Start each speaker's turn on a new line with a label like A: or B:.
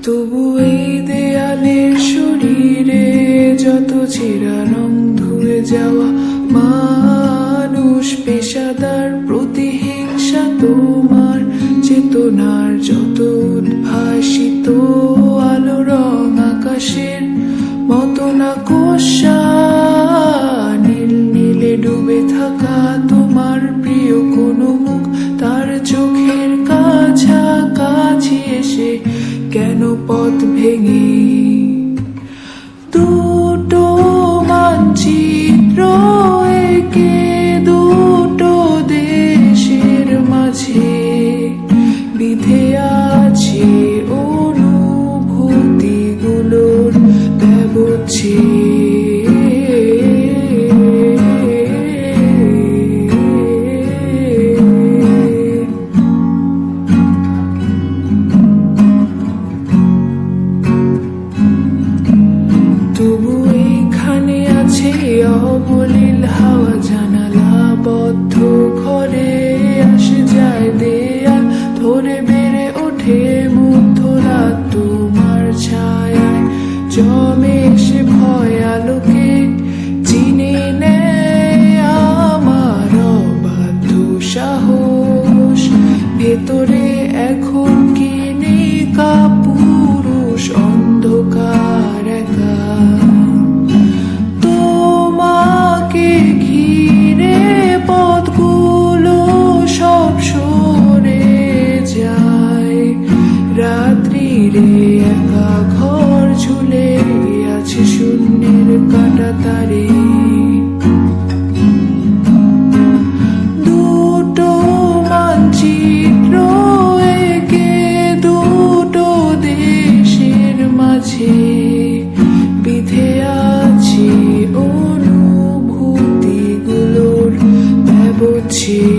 A: তবু এই দেয়ালের শরীরে যত ছেঁড়া রং ধুয়ে যাওয়া মানুষ, পেশাদার প্রতিহিংসা তোমার চেতনার যত উদ্ভাসিত আলো রং আকাশের মতো না কোষা নীল নীলে ডুবে থাকা তোমার প্রিয় কোনো মুখ, তার চোখের কাছাকাছি এসে কেন পথ ভেঙে দুটো মানচিত্র একে দুটো দেশের মাঝে বিধে আছে অনুভূতিগুলোর তবু এইখানে আছে অবলীল হাওয়া, জানালা বদ্ধ ঘরে আসে যায় দেয়াল ধরে বেড়ে ওঠে মধ্যরাত তোমার ছায়ায় জমে এসে ভয় আলোকে চিনে নেয় আমার অবাধ্য সাহস। ভেতরে এখন কি নেই কাপুরুষ অন্ধকার একা, তোমাকে ঘিরে পথগুলো সব সরে যায়। রাত্রিরে একা ঘর ঝুলে আছে শূন্যের কাঁটা তারে, দুটো মানচিত্র একে দুটো দেশের মাঝে বিধে আছে অনুভূতিগুলোর ব্যবচ্ছেদ।